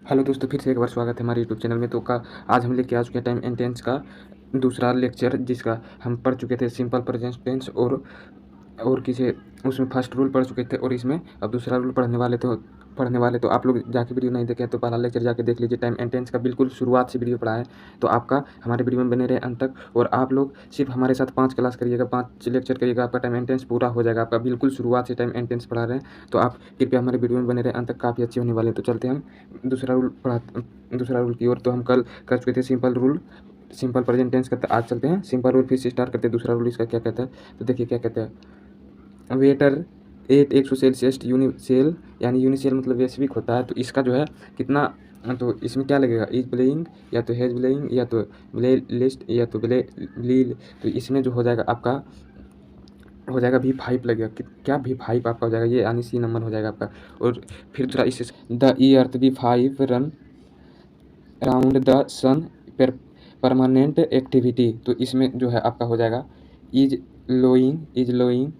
Hello दोस्तों, फिर से एक बार स्वागत है हमारे यूट्यूब चैनल में। तो आज हम लेके आ चुके हैं टाइम एंड टेंस का दूसरा लेक्चर, जिसका हम पढ़ चुके थे सिंपल प्रेजेंट टेंस और किसी उसमें फर्स्ट रूल पढ़ चुके थे और इसमें अब दूसरा रूल पढ़ने वाले तो आप लोग जाके वीडियो नहीं देखे तो पहला लेक्चर जाके देख लीजिए। टाइम एंड टेंस का बिल्कुल शुरुआत से वीडियो पढ़ा है, तो आपका हमारे वीडियो में बने रहे अंत तक। और आप लोग सिर्फ हमारे साथ 5 क्लास करिएगा, 5 लेक्चर करिएगा, आपका टाइम एंड टेंस पूरा हो जाएगा। आपका बिल्कुल शुरुआत से टाइम एंड टेंस पढ़ा रहे हैं, तो आप कृपया हमारे वीडियो में बने रहे अंत तक, काफ़ी अच्छे होने वाले हैं। तो चलते हैं हम दूसरा रूल की ओर। तो हम कल कर चुके थे सिंपल प्रेजेंट टेंस करते। आज चलते हैं सिंपल रूल फिर से स्टार्ट करते हैं। दूसरा रूल इसका क्या कहता है, तो देखिए क्या कहता है। वेटर एट 100 सेल्सियस यूनिसेल, यानी यूनिसेल मतलब वैश्विक होता है। तो इसका जो है कितना, तो इसमें क्या लगेगा, इज प्लेइंग या तो हैज प्लेइंग या तो प्ले लिस्ट या तो प्ले लील। तो इसमें जो हो जाएगा आपका हो जाएगा V5 लगेगा। क्या V5 आपका हो जाएगा, ये यानी C नंबर हो जाएगा आपका। और फिर थोड़ा इससे the earth V5 run around the sun पर परमानेंट एक्टिविटी। तो इसमें जो है आपका हो जाएगा इज लोइंग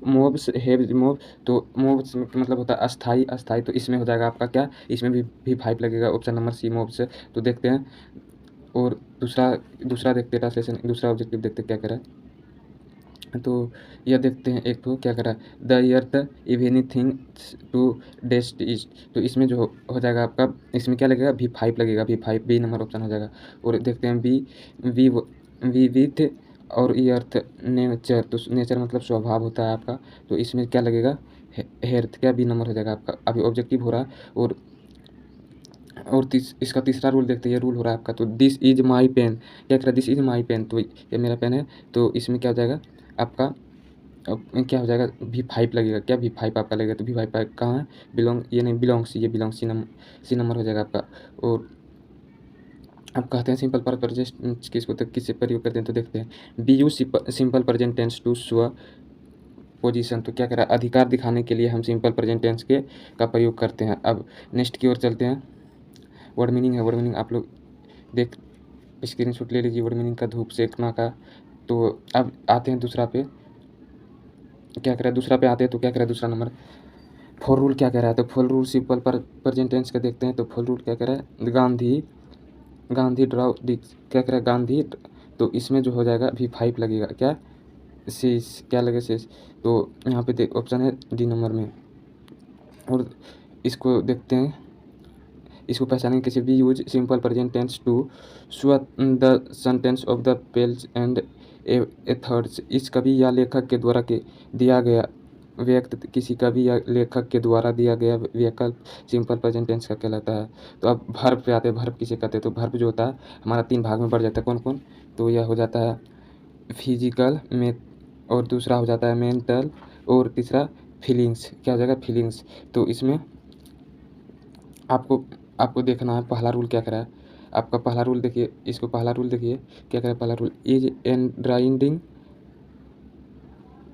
मोब्स हैव मोब। तो मोब्स मतलब होता है अस्थाई अस्थाई। तो इसमें हो जाएगा आपका क्या, इसमें भी 5 लगेगा, ऑप्शन नंबर C मोब्स। तो देखते हैं और दूसरा देखते हैं ट्रांसलेशन, दूसरा ऑब्जेक्टिव देखते हैं क्या कह रहा है। तो यह देखते हैं, एक तो क्या कर रहा है, the earth if anything to डेस्ट ईस्ट। तो इसमें जो हो जाएगा आपका, इसमें क्या लगेगा, V5 लगेगा, V5 बी नंबर ऑप्शन हो जाएगा। और देखते हैं वी विथ और ई अर्थ नेचर। तो नेचर मतलब स्वभाव होता है आपका। तो इसमें क्या लगेगा, हेर्थ, क्या बी नंबर हो जाएगा आपका। अभी ऑब्जेक्टिव हो रहा है। और इसका तीसरा रूल देखते हैं, ये रूल हो रहा है आपका। तो दिस इज माई पेन, क्या कह रहा है, दिस इज माई पेन, तो ये मेरा पेन है। तो इसमें क्या हो जाएगा आपका, क्या हो जाएगा, V5 लगेगा। क्या V5 आपका लगेगा, तो V5 कहाँ है, बिलोंग, ये नहीं बिलोंग्स, ये बिलोंग्स सी नंबर हो जाएगा आपका। और अब कहते हैं सिंपल प्रेजेंट किसको तक किससे प्रयोग करते हैं, तो देखते हैं be you simple present tense to show position. तो क्या कह रहा है, अधिकार दिखाने के लिए हम सिंपल प्रेजेंट टेंस का प्रयोग करते हैं। अब नेक्स्ट की ओर चलते हैं। वर्ड मीनिंग है, वर्ड मीनिंग आप लोग देख स्क्रीनशॉट ले लीजिए, वर्ड मीनिंग का, धूप सेकना का। तो अब आते हैं दूसरा पे, क्या कह रहा है, दूसरा पे आते हैं। तो क्या कह रहा है दूसरा नंबर, फॉर रूल क्या कह रहा है। तो for rule simple present tense का देखते हैं। तो फॉर रूल क्या कह रहा है, गांधी ड्राउ क्या कह रहा है, गांधी। तो इसमें जो हो जाएगा V5 लगेगा। क्या शेष, क्या लगेगा शेष। तो यहाँ पे देख ऑप्शन है D नंबर में। और इसको देखते हैं, इसको पहचानेंगे कैसे, we use simple present tense to show the sentence of the पेल्स एंड एथर्स। इस कवि या लेखक के द्वारा दिया गया व्यक्त, किसी कवि या लेखक के द्वारा दिया गया विकल्प सिंपल प्रेजेंट टेंस का कहलाता है। तो अब भर्ब पे आते हैं, भर्ब किसे कहते हैं। तो भर्ब जो होता है हमारा 3 भाग में बढ़ जाता है, कौन कौन। तो यह हो जाता है फिजिकल में, और दूसरा हो जाता है मेंटल, और तीसरा फीलिंग्स, क्या हो जाएगा, फीलिंग्स। तो इसमें आपको आपको देखना है पहला रूल क्या कह रहा है। आपका पहला रूल देखिए, इसको पहला रूल देखिए क्या कह रहा है। पहला रूल, इज एंड्राइडिंग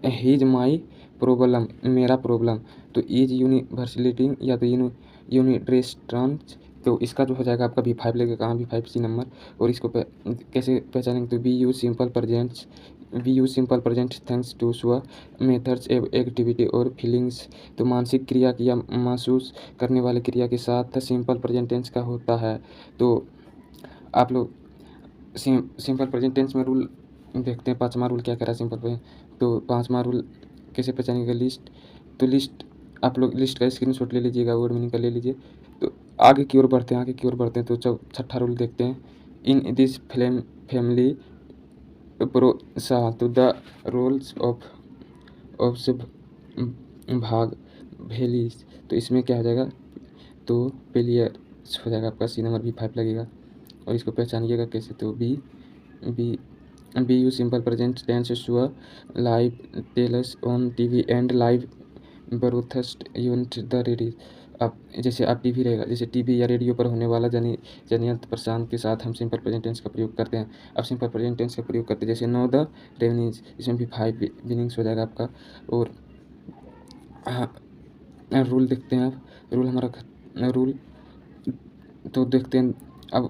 हीज माई प्रॉब्लम, मेरा प्रॉब्लम। तो इज यूनिवर्सिटिंग या तो यूनिट्रेस्ट्रांस। तो इसका जो हो जाएगा आपका V5 लगेगा, कहाँ V5 C नंबर। और इसको कैसे पहचानेंगे, तो we use simple present thanks to show methods activity और फीलिंग्स। तो मानसिक क्रिया या महसूस करने वाली क्रिया के साथ सिंपल प्रेजेंट टेंस का होता है। तो आप लोग सिंपल प्रेजेंट टेंस में रूल देखते हैं। 5वां रूल क्या कह रहा है सिंपल प्रेजेंट। तो 5वां रूल कैसे पहचानेंगे, लिस्ट। तो लिस्ट, आप लोग लिस्ट का स्क्रीनशॉट ले लीजिएगा, वर्ड मीनिंग का ले लीजिए। तो आगे की ओर बढ़ते हैं। तो 6ठा रूल देखते हैं, इन दिस फैमिली तो द रोल्स ऑफ सब भाग भेलीस। तो इसमें क्या हो जाएगा, तो पेलियर्स हो जाएगा आपका, C नंबर V5 लगेगा। और इसको पहचानिएगा कैसे, तो be be you simple present tense show live tailors on TV and live broadcast unit the ready. अब जैसे आप टीवी रहेगा, जैसे टीवी या रेडियो पर होने वाला जनियत प्रसारण के साथ हम सिंपल प्रेजेंट टेंस का प्रयोग करते हैं। अब सिंपल प्रेजेंट टेंस का प्रयोग करते हैं, जैसे नो द रेवनीज, इसमें भी 5 विनिंग्स हो जाएगा आपका। और रूल देखते हैं, आप रूल तो देखते हैं अब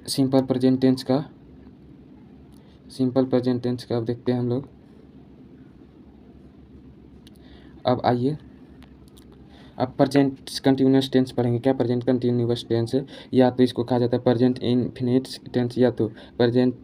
सिंपल प्रेजेंट टेंस का अब देखते हैं हम लोग। अब आइए, अब प्रेजेंट कंटिन्यूअस टेंस पढ़ेंगे। क्या प्रेजेंट कंटिन्यूअस टेंस है? या तो इसको कहा जाता है प्रेजेंट इनफिनिट टेंस, या तो प्रेजेंट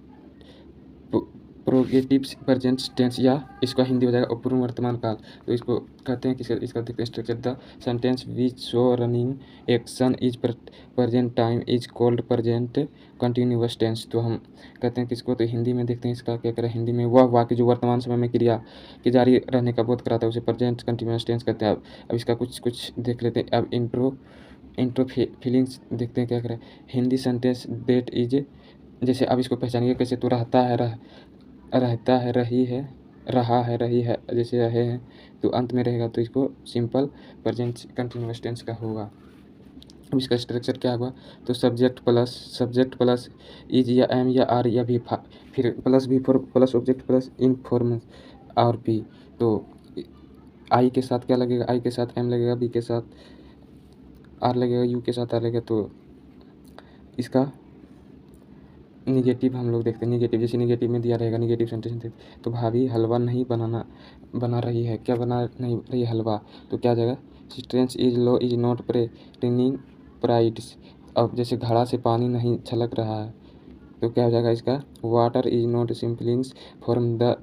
प्रोगेटिव प्रेजेंट टेंस, या इसका हिंदी हो जाएगा अपूर्व वर्तमान काल। तो इसको कहते हैं कि इसका देखते हैं structure. The sentence which show running action is present time is called present continuous tense. तो हम कहते हैं कि इसको, तो हिंदी में देखते हैं इसका क्या करें। हिंदी में वह वाक्य जो वर्तमान समय में क्रिया के जारी रहने का बोध कराता है उसे प्रेजेंट कंटिन्यूअस टेंस कहते हैं। अब इसका कुछ देख लेते हैं। अब इंट्रो फीलिंग्स देखते हैं क्या करें। हिंदी सेंटेंस डेट इज, जैसे अब इसको पहचानिए कैसे। तो रहता है, रही है, रहा है, रही है, जैसे रहे हैं तो अंत में रहेगा, तो इसको सिंपल प्रेजेंट कंटिन्यूअस टेंस का होगा। अब इसका स्ट्रक्चर क्या होगा? तो सब्जेक्ट प्लस इज या एम या आर या भी, फिर प्लस भी for plus object plus inform और पी। तो आई के साथ क्या लगेगा? आई के साथ एम लगेगा, बी के साथ आर लगेगा, यू के साथ आर लगेगा। तो इसका निगेटिव हम लोग देखते हैं। निगेटिव, जैसे निगेटिव में दिया रहेगा निगेटिव सेंटेंस। तो भाभी हलवा नहीं बना रही है। क्या बना नहीं रही? हलवा। तो क्या जाएगा? Strength is low is not प्रेटिनिंग प्राइड्स। अब जैसे घड़ा से पानी नहीं छलक रहा है, तो क्या हो जाएगा इसका? वाटर इज नॉट सिंपलिंग्स फ्रॉम द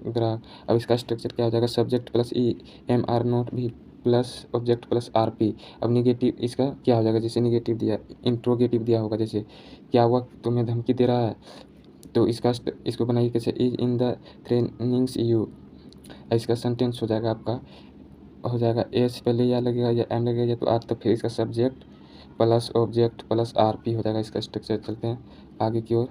ग्राफ। अब इसका स्ट्रक्चर क्या हो जाएगा? Subject plus is am are not भी plus object plus R P. अब निगेटिव इसका क्या हो जाएगा? जैसे निगेटिव दिया, इंट्रोगेटिव दिया होगा, जैसे क्या हुआ तुम्हें धमकी दे रहा है, तो इसको बनाइए कैसे? इज इन द थ्रेनिंग्स यू। इसका सेंटेंस हो जाएगा आपका, हो जाएगा एस पहले या लगेगा या एम लगेगा या तो आर, तो फिर इसका subject plus object plus R P हो जाएगा इसका स्ट्रक्चर। चलते हैं आगे की ओर।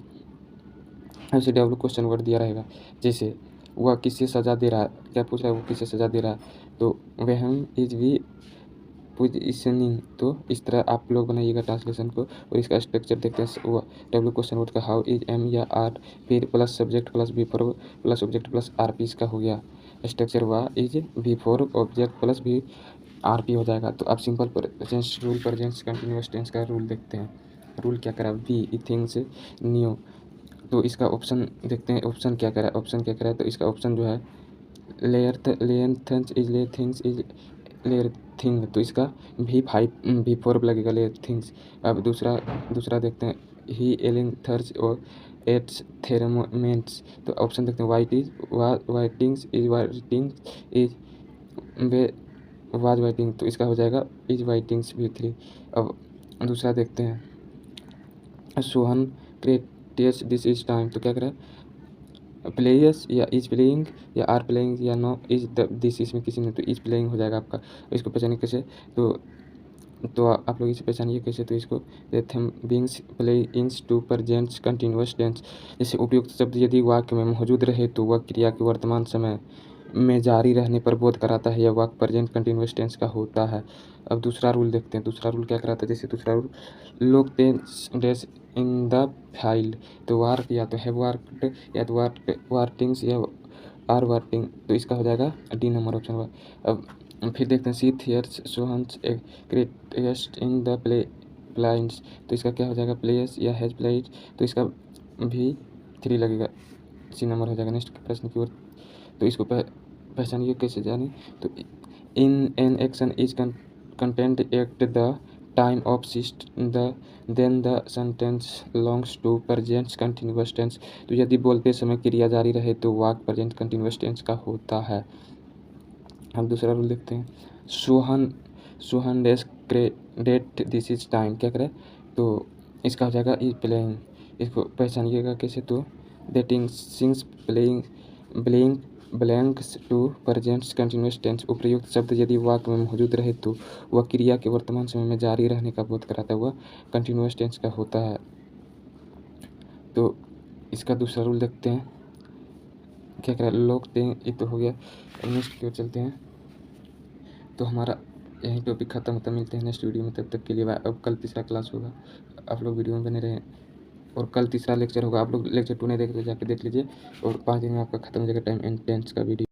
ऐसे डब्ल्यू क्वेश्चन वर्ड दिया रहेगा, जैसे वह किसे सजा दे रहा है। क्या पूछ रहा है? वो किसे सजा दे रहा है, तो वह हम इज वी पोजिशनिंग। तो इस तरह आप लोग बनाइएगा ट्रांसलेशन को। और इसका स्ट्रक्चर देखते हैं। वो डब्ल्यू क्वेश्चन वर्ड का हाउ इज एम या आर, फिर plus subject plus V four plus object plus R P इसका हो गया स्ट्रक्चर। हुआ is V four object plus V R P हो जाएगा। तो आप simple present rule present continuous tense का रूल देखते हैं। रूल क्या करा? Be things new. तो इसका ऑप्शन देखते हैं। ऑप्शन क्या करा? ऑप्शन क्या करा? तो इसका ऑप्शन जो है लेंथ इज ले थिंग्स इज लेयर थिंग। तो इसका भी फोर लगेगा लेयर थिंग्स। अब दूसरा देखते हैं। ही एलिंग थर्स और एट्स थेरमोमेंट्स। तो ऑप्शन देखते हैं। वाइटिंग्स इज वे वाज वाइटिंग। तो इसका हो जाएगा इज वाइटिंग्स भी थ्री। अब दूसरा देखते हैं। Sohan creates this is time. तो क्या करें? प्लेयर्स या इज प्लेइंग या आर प्लेइंग या नो इज दिस, इसमें किसी ने, तो इज प्लेइंग हो जाएगा आपका। इसको पहचानिए कैसे? तो आप लोग इसे पहचानिए कैसे? तो इसको them beings playings to present continuous tense. जैसे उपयुक्त शब्द यदि वाक्य में मौजूद रहे तो वह क्रिया के वर्तमान समय में जारी रहने पर बोध कराता है, यह वाक्य प्रेजेंट कंटिन्यूअस टेंस का होता है। अब दूसरा रूल देखते हैं। दूसरा रूल क्या कराता है? जैसे दूसरा रूल लोग डेज इन द फाइल। तो वार्क या तो हैव वार्कड या तो वार्टिंग्स या आर वार्टिंग। तो इसका हो जाएगा डी नंबर ऑप्शन हुआ। अब फिर देखते हैं। सी थियर्स सोहन्स ग्रेटेस्ट इन द प्लाइंस। तो इसका क्या हो जाएगा? प्लेयर्स या हैज प्लेड। तो इसका भी थ्री लगेगा, सी नंबर हो जाएगा। नेक्स्ट प्रश्न की ओर। तो इसको पहचानिए कैसे जानी? तो in an action is content at the time of cyst the then the sentence longs to present continuous tense. तो यदि बोलते समय क्रिया जारी रहे तो वाक्य प्रेजेंट कंटिन्यूअस टेंस का होता है। हम दूसरा रूल देखते हैं। Sohan days credit this is time. क्या करें? तो इसका हो जाएगा इज प्लेइंग। इसको पहचानिएगा कैसे? तो देटिंग सिंग्स प्लेइंग ब्लेइंग blanks to present continuous tense. उपयुक्त शब्द यदि वाक्य में मौजूद रहे तो वह क्रिया के वर्तमान समय में जारी रहने का बोध कराता हुआ कंटिन्यूअस टेंस का होता है। तो इसका दूसरा रूल देखते हैं। क्या करें? लोग ये तो हो गया। नेक्स्ट की ओर चलते हैं। तो हमारा यही टॉपिक खत्म होता। मिलते हैं नेक्स्ट वीडियो में, तब तक के लिए बाय। अब कल तीसरा क्लास होगा, आप लोग वीडियो में बने रहें। और कल तीसरा लेक्चर होगा। आप लोग लेक्चर 2 नहीं देख तो जाके देख लीजिए। और 5 दिन में आपका खत्म हो जाएगा टाइम एंड टेंस का वीडियो।